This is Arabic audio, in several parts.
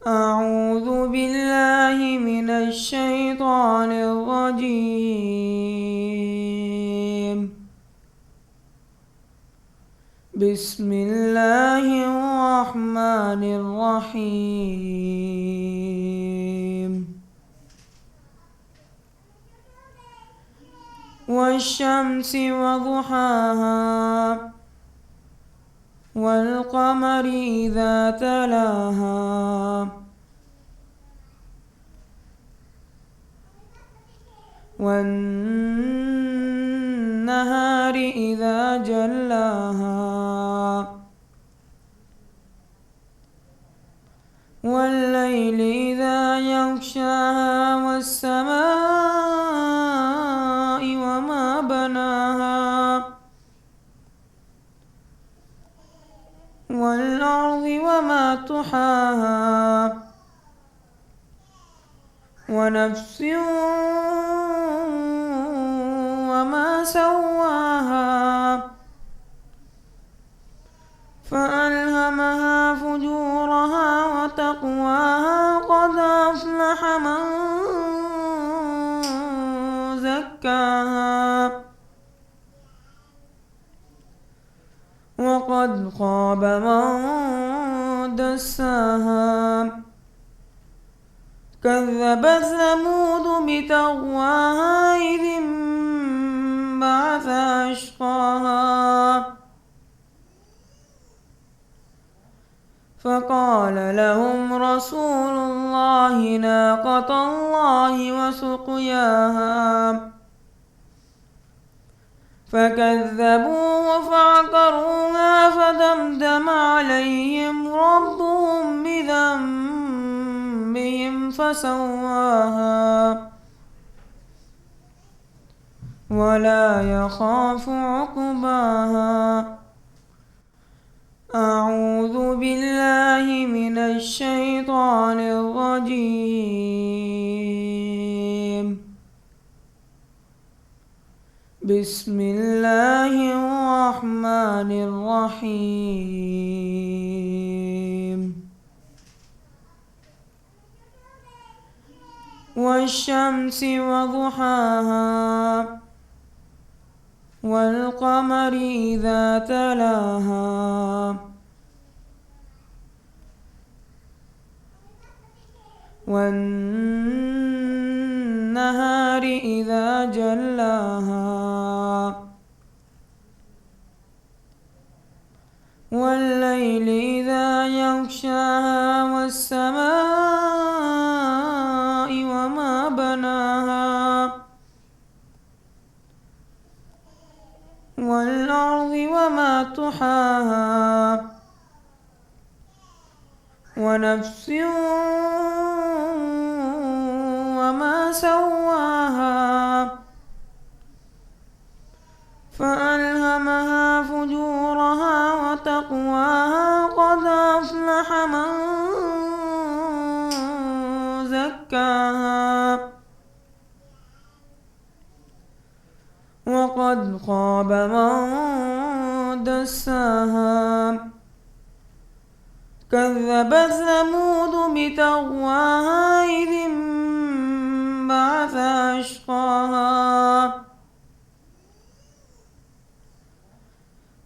أعوذ بالله من الشيطان الرجيم. بسم الله الرحمن الرحيم. والشمس وضحاها والقمر إذا تلاها والنهار إذا جلاها والليل إذا يغشاها والسماء وما بناها والأرض وما طحاها ونفس وما سواها فألهمها فجورها وتقواها قد أفلح من زكاها وقد خاب من دساها كذبت ثمود بتقواها إذ انبعث أشقاها فقال لهم رسول الله ناقة الله وسقياها فكذبوه فعقروها فدمدم عليهم ربهم بذنبهم فسواها ولا يخاف عقباها. أعوذ بالله من الشيطان الرجيم. بسم الله الرحمن الرحيم. والشمس وضحاها والقمر إذا تلاها والنهار إذا جلاها والليل إذا يغشاها والسماء وما بناها والأرض وما طحاها ونفس وما سواها فألهمها فجورها وتقواها قد أفلح من زكاها وقد خاب من دساها كذبت ثمود بتقواها إذ انبعث أشقاها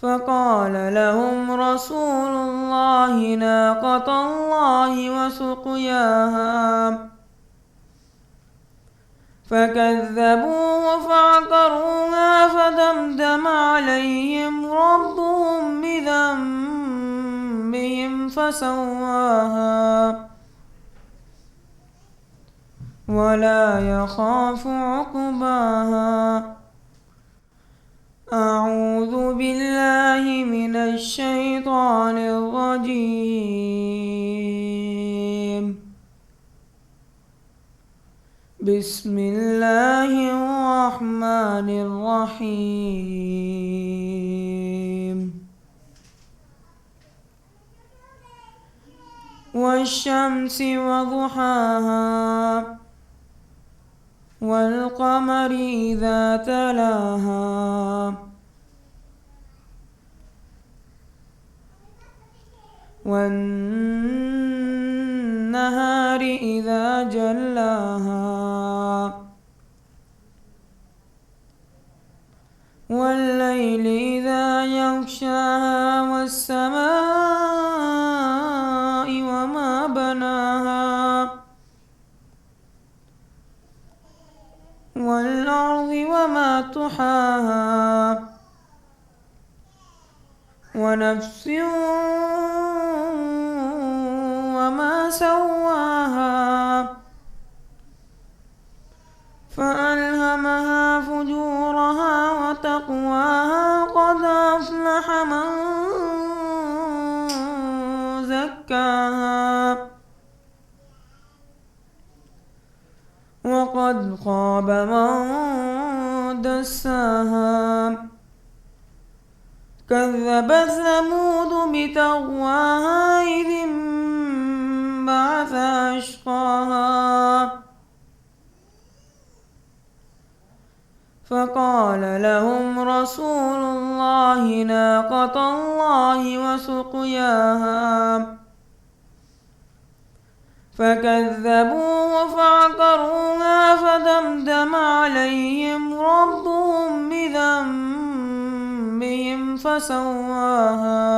فقال لهم رسول الله ناقة الله وسقياها فكذبوه فعقروها فدمدم عليهم ربهم بذنبهم فسواها ولا يخاف عقباها. أعوذ بالله من الشيطان الرجيم. بسم الله الرحمن الرحيم. والشمس وضحاها والقمر إذا تلاها والنهار والنهار إذا جلاها والليل إذا يغشاها والسماء وما بناها والأرض وما طحاها ونفس وما سواها فألهمها فجورها وتقواها قد أفلح من زكاها وقد خاب من دساها كذبت ثمود بتقواها إذ انبعث أشقاها فقال لهم رسول الله ناقة الله وسقياها فكذبوه فعقروها فدمدم عليهم ربهم بذنبهم فسواها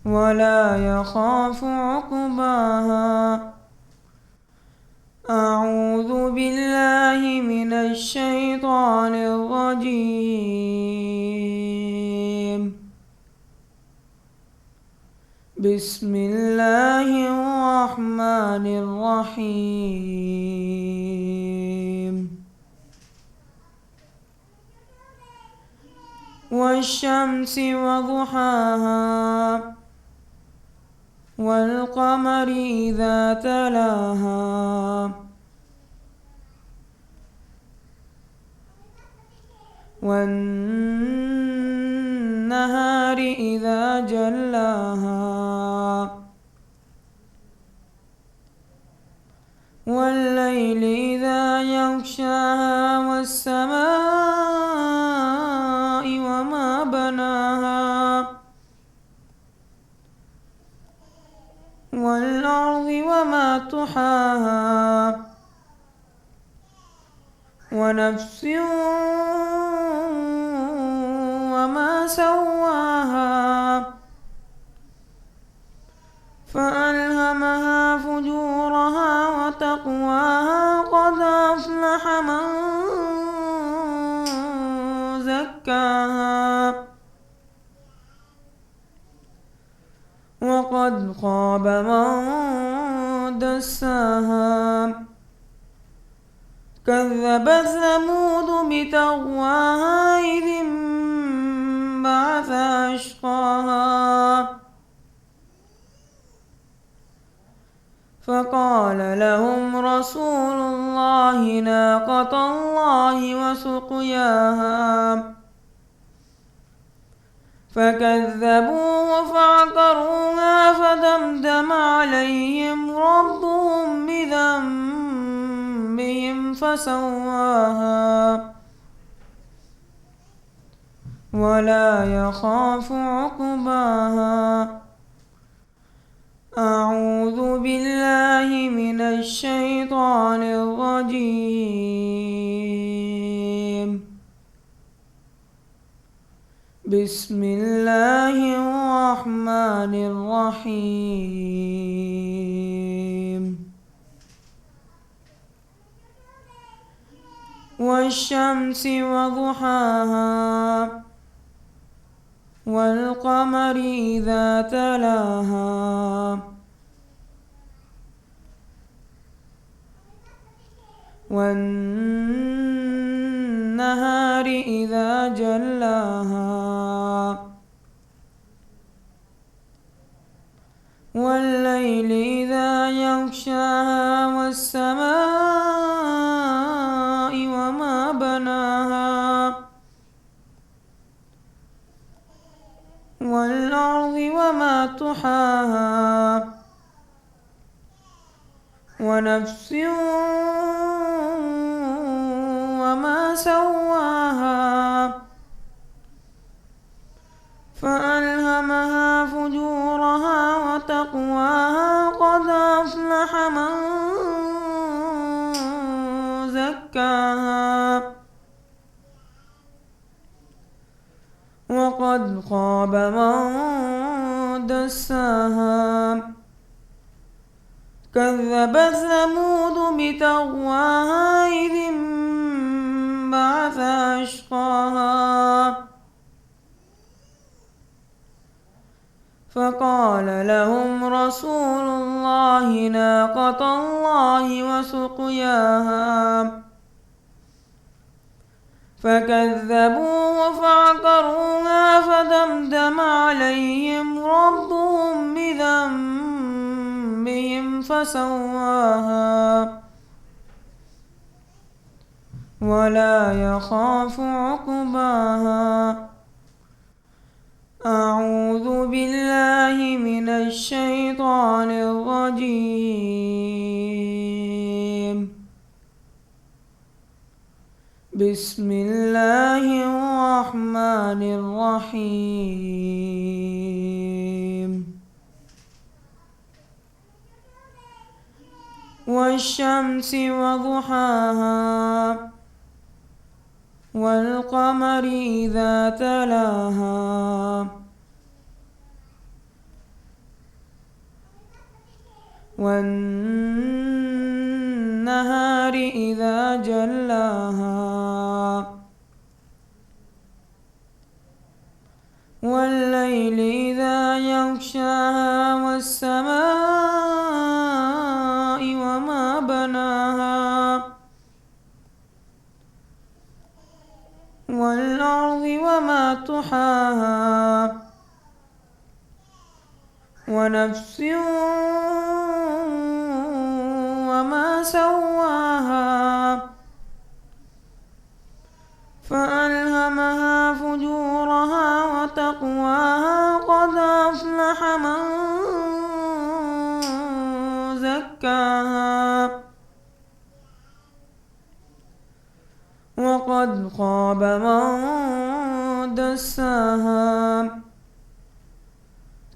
ولا يخاف عقباها. أعوذ بالله من الشيطان الرجيم. بسم الله الرحمن الرحيم. والشمس وضحاها والقمر إذا تلاها والنهار إذا جلاها والليل إذا يغشاها والسماء وما بناها والأرض وما طحاها ونفس وما سواها فألهمها فجورها وتقواها قد أفلح من زكاها وقد خاب من دساها كذبت ثمود بتقواها إذ انبعث أشقاها فقال لهم رسول الله ناقة الله وسقياها فكذبوه فعقروها فدمدم عليهم ربهم بذنبهم فسواها ولا يخاف عقباها. أعوذ بالله من الشيطان الرجيم. بسم الله الرحمن الرحيم. والشمس وضحاها والقمر إذا تلاها والنهار إذا جلاها والليل إذا يغشاها والسماء وما بناها والأرض وما طحاها ونفس وما سواها فألهمها فجورها وتقواها قد أفلح من زكاها وقد خاب من دساها كذبت ثمود بطغواها إذ انبعث أشقاها فقال لهم رسول الله ناقة الله وسقياها فكذبوه فعقروها فدمدم عليهم ربهم بذنبهم فسواها ولا يخاف عقباها. أعوذ بالله من الشيطان الرجيم. بسم الله الرحمن الرحيم. والشمس وضحاها والقمر إذا تلاها والنهار إذا جلاها والليل إذا يغشاها والسماء وما بناها والأرض وما طحاها ونفس وما سواها فألهمها فجورها وتقواها قد أفلح من زكاها وقد خاب من دساها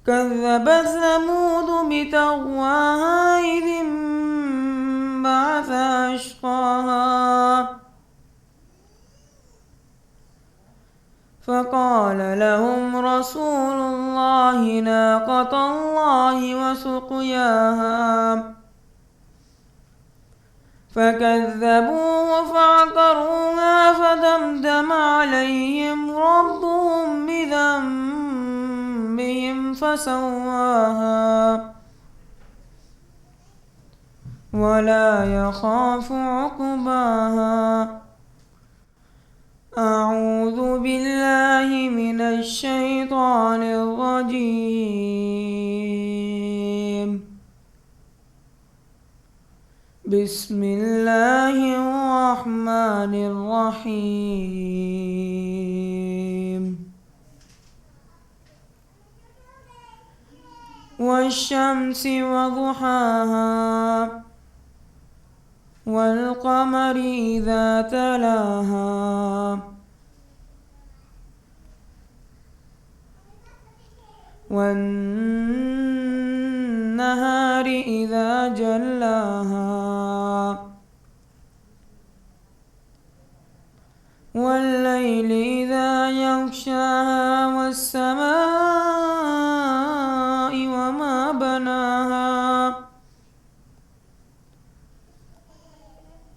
كذبت ثمود بطغواها إذ انبعث أشقاها فقال لهم رسول الله ناقة الله وسقياها فكذبوه فعقروها فدمدم عليهم ربهم بذنبهم فسواها ولا يخاف عقباها. أعوذ بالله من الشيطان الرجيم. بسم الله الرحمن الرحيم. والشمس وضحاها والقمر إذا تلاها والنهار إذا جلاها والليل إذا يغشاها والسماء وما بناها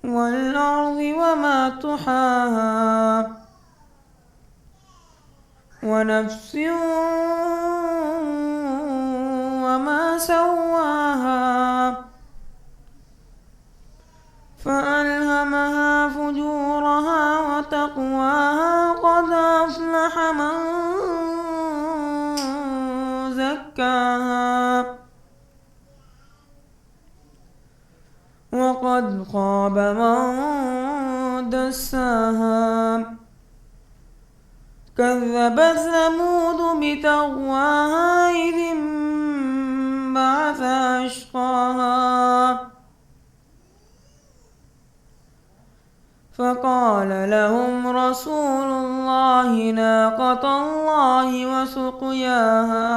والأرض وما طحاها ونفس وما سواها فألهمها فجورها وتقواها قد أفلح من زكاها وقد خاب من دساها كذبت ثمود بطغواها إذ انبعث أشقاها فقال لهم رسول الله ناقة الله وسقياها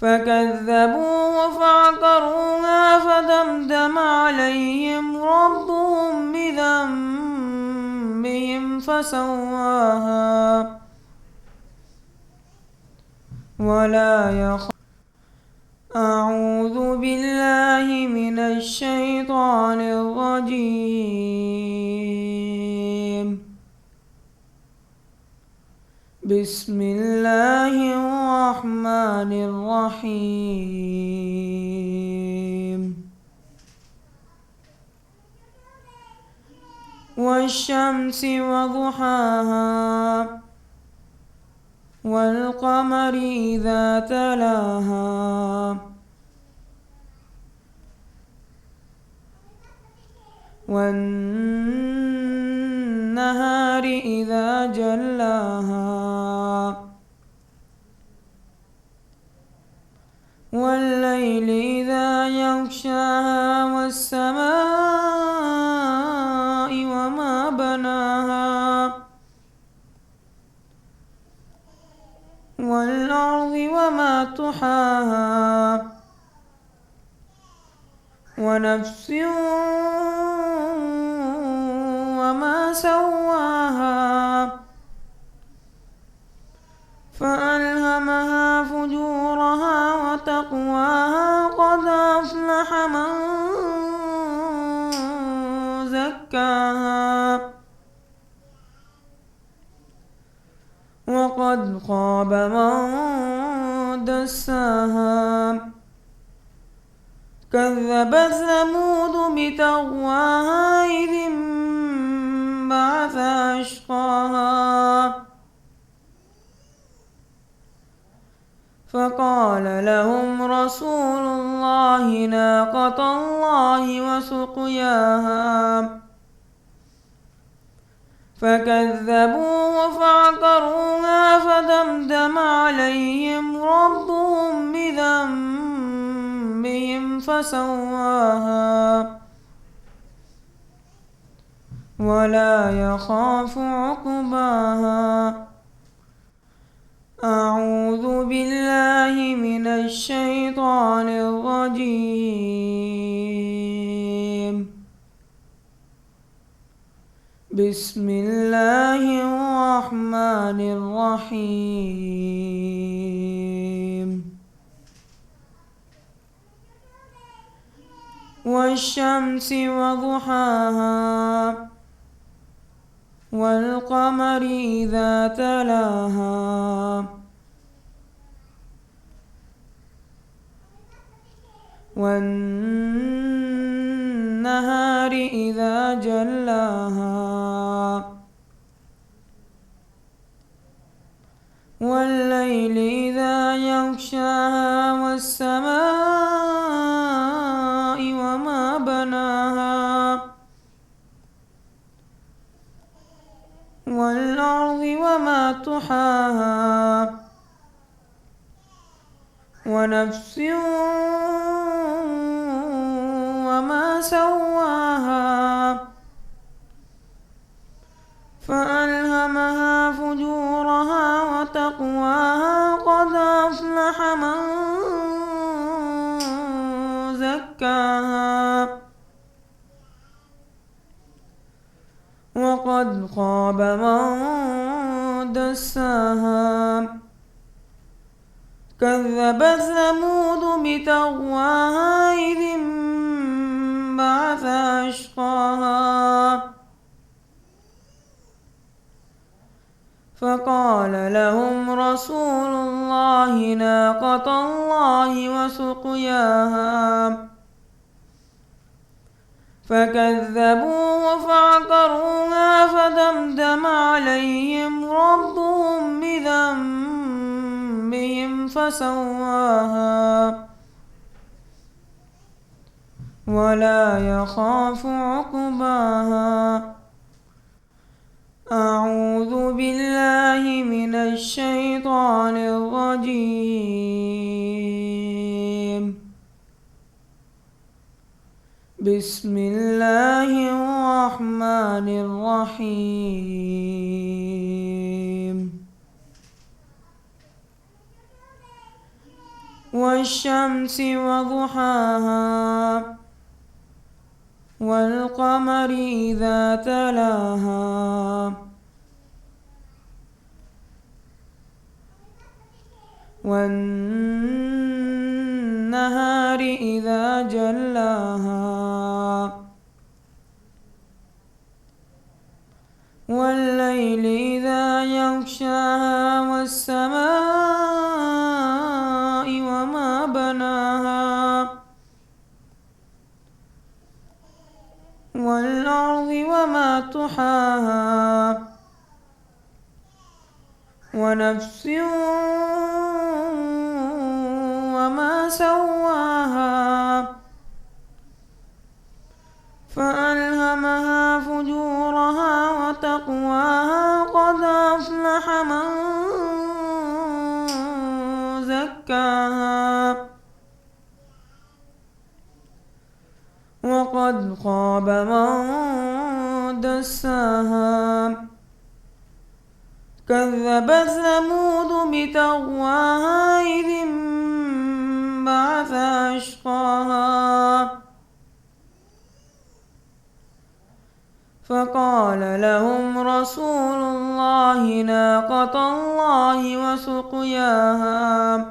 فكذبوه فعقروها فدمدم عليهم ربهم بذنبهم فسواها ولا يخاف. أعوذ بالله من الشيطان الرجيم. بسم الله الرحمن الرحيم. والشمس وضحاها والقمر إذا تلاها والنهار إذا جلاها والليل إذا يغشاها والسماء وما بناها والأرض وما طحاها ونفس وما سواها فألهمها فجورها وتقواها قد أفلح من زكاها وقد خاب من دساها كذبت ثمود بتقواها إذ انبعث أشقاها فقال لهم رسول الله ناقة الله وسقياها فكذبوه فعقروها فدمدم عليهم ربهم بذنبهم فسواها ولا يخاف عقباها. أعوذ بالله من الشيطان الرجيم. بسم الله الرحمن الرحيم. والشمس وضحاها والقمر إذا تلاها والنهار إذا جلاها والليل إذا يغشاها والسماء وما بناها والأرض وما طحاها ونفس وما سواها فألهمها فجورها وتقواها قد أفلح من زكاها وقد خاب من دساها كذبت ثمود بتقواها إذ انبعث أشقاها فقال لهم رسول الله ناقة الله وسقياها فكذبوه فعقروها فدمدم عليهم ربهم بذنبهم فسواها ولا يخاف عقباها. أعوذ بالله من الشيطان الرجيم. بسم الله الرحمن الرحيم والشمس وضحاها والقمر إذا تلاها والنهار إذا جلاها والليل إذا يغشاها والسماء وما بناها والأرض وما طحاها ونفس وما سواها فألهمها فجورها وتقواها قد أفلح من زكاها وقد خاب من دساها كذبت ثمود بتقواها إذ انبعث أشقاها فقال لهم رسول الله ناقة الله وسقياها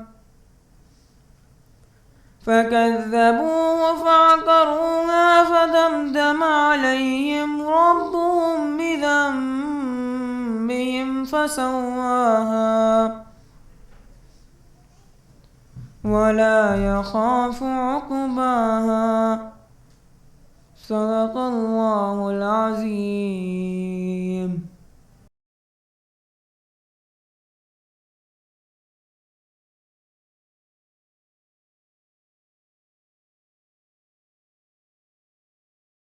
فكذبوه فعقروها فدمدم عليهم ربهم بذنبهم فسواها ولا يخاف عقباها صدق الله العظيم.